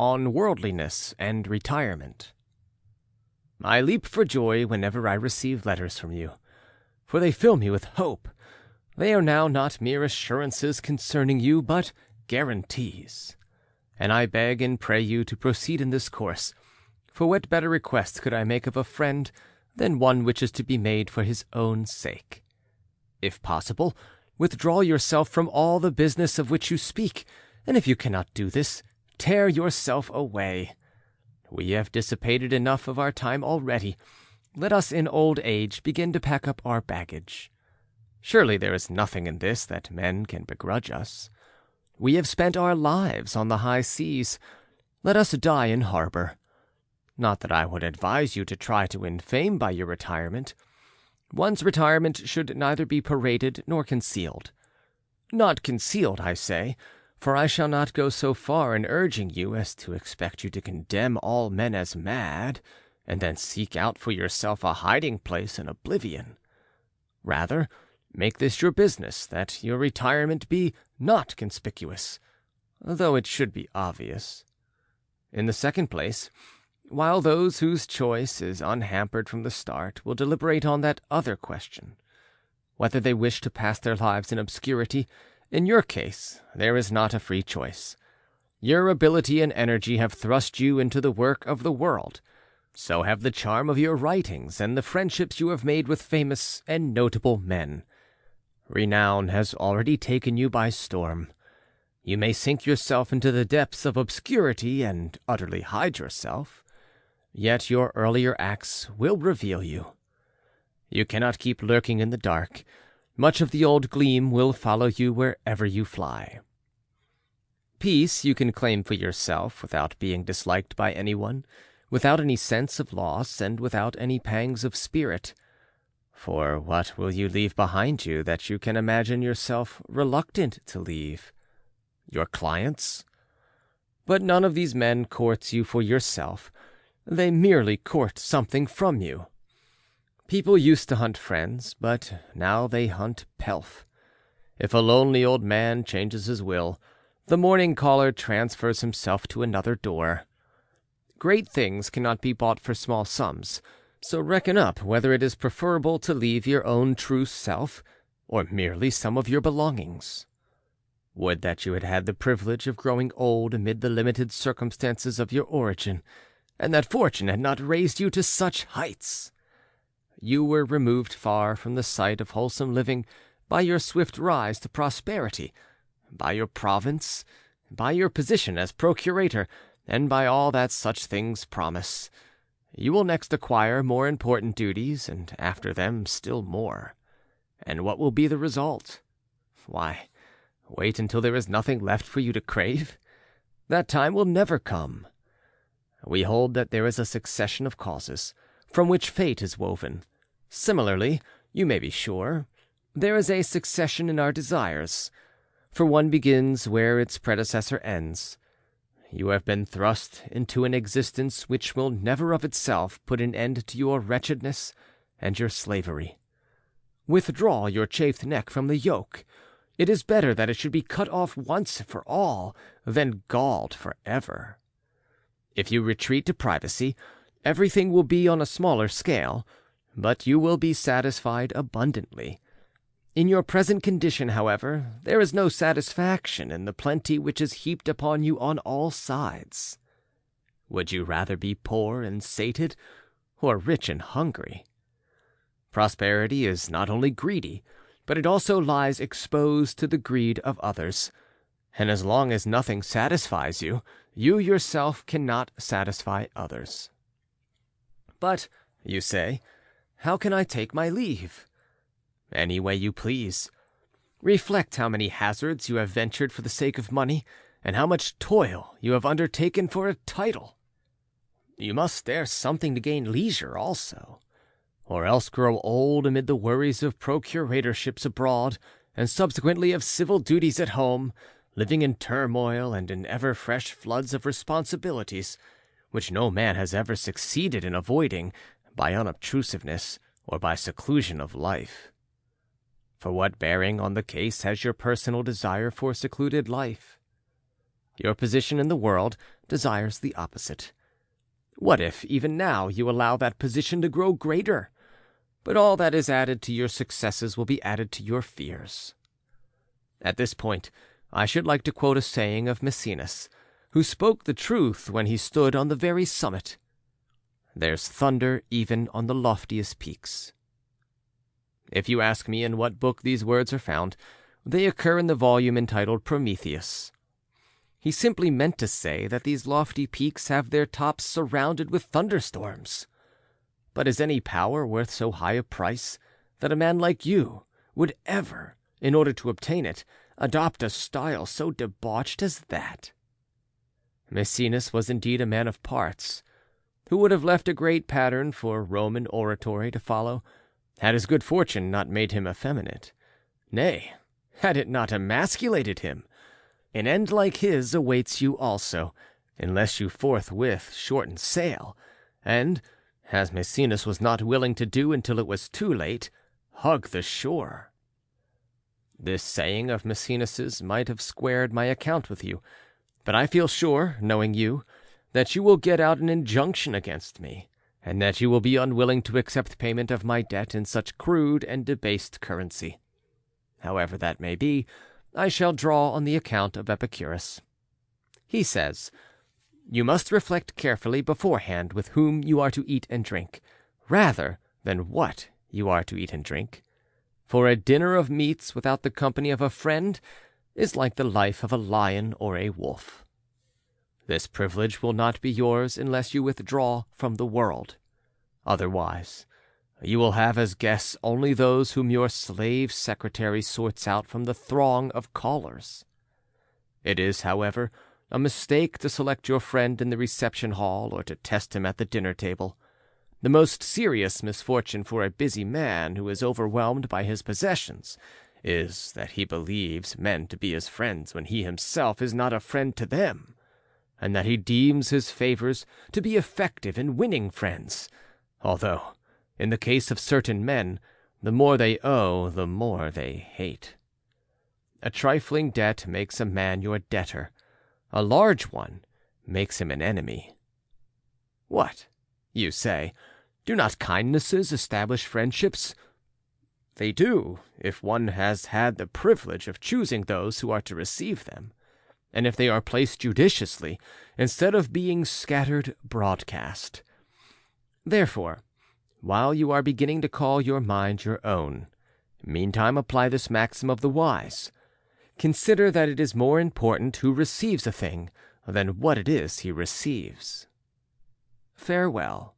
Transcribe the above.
on Worldliness and Retirement. I leap for joy whenever I receive letters from you, for they fill me with hope. They are now not mere assurances concerning you, but guarantees. And I beg and pray you to proceed in this course, for what better request could I make of a friend than one which is to be made for his own sake? If possible, withdraw yourself from all the business of which you speak, and if you cannot do this, tear yourself away. We have dissipated enough of our time already. Let us in old age begin to pack up our baggage. Surely there is nothing in this that men can begrudge us. We have spent our lives on the high seas. Let us die in harbor. Not that I would advise you to try to win fame by your retirement. One's retirement should neither be paraded nor concealed. Not concealed, I say, for I shall not go so far in urging you as to expect you to condemn all men as mad, and then seek out for yourself a hiding-place in oblivion. Rather, make this your business, that your retirement be not conspicuous, though it should be obvious. In the second place, while those whose choice is unhampered from the start will deliberate on that other question, whether they wish to pass their lives in obscurity, in your case there is not a free choice. Your ability and energy have thrust you into the work of the world. So have the charm of your writings and the friendships you have made with famous and notable men. Renown has already taken you by storm. You may sink yourself into the depths of obscurity and utterly hide yourself, yet your earlier acts will reveal you. You cannot keep lurking in the dark. Much of the old gleam will follow you wherever you fly. Peace you can claim for yourself without being disliked by anyone, without any sense of loss, and without any pangs of spirit. For what will you leave behind you that you can imagine yourself reluctant to leave? Your clients? But none of these men courts you for yourself. They merely court something from you. People used to hunt friends, but now they hunt pelf. If a lonely old man changes his will, the morning caller transfers himself to another door. Great things cannot be bought for small sums, so reckon up whether it is preferable to leave your own true self, or merely some of your belongings. Would that you had had the privilege of growing old amid the limited circumstances of your origin, and that fortune had not raised you to such heights. You were removed far from the sight of wholesome living by your swift rise to prosperity, by your province, by your position as procurator, and by all that such things promise. You will next acquire more important duties, and after them still more. And what will be the result? Why, wait until there is nothing left for you to crave. That time will never come. We hold that there is a succession of causes, from which fate is woven. Similarly, you may be sure, there is a succession in our desires, for one begins where its predecessor ends. You have been thrust into an existence which will never of itself put an end to your wretchedness and your slavery. Withdraw your chafed neck from the yoke. It is better that it should be cut off once for all than galled forever. If you retreat to privacy, everything will be on a smaller scale, but you will be satisfied abundantly. In your present condition, however, there is no satisfaction in the plenty which is heaped upon you on all sides. Would you rather be poor and sated, or rich and hungry? Prosperity is not only greedy, but it also lies exposed to the greed of others, and as long as nothing satisfies you, you yourself cannot satisfy others. But, you say, how can I take my leave? Any way you please. Reflect how many hazards you have ventured for the sake of money, and how much toil you have undertaken for a title. You must spare something to gain leisure also, or else grow old amid the worries of procuratorships abroad, and subsequently of civil duties at home, living in turmoil and in ever-fresh floods of responsibilities, which no man has ever succeeded in avoiding by unobtrusiveness or by seclusion of life. For what bearing on the case has your personal desire for secluded life? Your position in the world desires the opposite. What if, even now, you allow that position to grow greater? But all that is added to your successes will be added to your fears. At this point, I should like to quote a saying of Maecenas, who spoke the truth when he stood on the very summit. There's thunder even on the loftiest peaks. If you ask me in what book these words are found, they occur in the volume entitled Prometheus. He simply meant to say that these lofty peaks have their tops surrounded with thunderstorms. But is any power worth so high a price that a man like you would ever, in order to obtain it, adopt a style so debauched as that? Maecenas was indeed a man of parts, who would have left a great pattern for Roman oratory to follow, had his good fortune not made him effeminate. Nay, had it not emasculated him. An end like his awaits you also, unless you forthwith shorten sail, and, as Maecenas was not willing to do until it was too late, hug the shore. This saying of Maecenas' might have squared my account with you, but I feel sure, knowing you, that you will get out an injunction against me, and that you will be unwilling to accept payment of my debt in such crude and debased currency. However that may be, I shall draw on the account of Epicurus. He says, "You must reflect carefully beforehand with whom you are to eat and drink, rather than what you are to eat and drink. For a dinner of meats without the company of a friend is like the life of a lion or a wolf. This privilege will not be yours unless you withdraw from the world. Otherwise, you will have as guests only those whom your slave secretary sorts out from the throng of callers. It is, however, a mistake to select your friend in the reception hall or to test him at the dinner table. The most serious misfortune for a busy man who is overwhelmed by his possessions is that he believes men to be his friends when he himself is not a friend to them, and that he deems his favors to be effective in winning friends, although, in the case of certain men, the more they owe, the more they hate. A trifling debt makes a man your debtor. A large one makes him an enemy. What, you say, do not kindnesses establish friendships? They do, if one has had the privilege of choosing those who are to receive them, and if they are placed judiciously, instead of being scattered broadcast. Therefore, while you are beginning to call your mind your own, meantime apply this maxim of the wise. Consider that it is more important who receives a thing than what it is he receives. Farewell.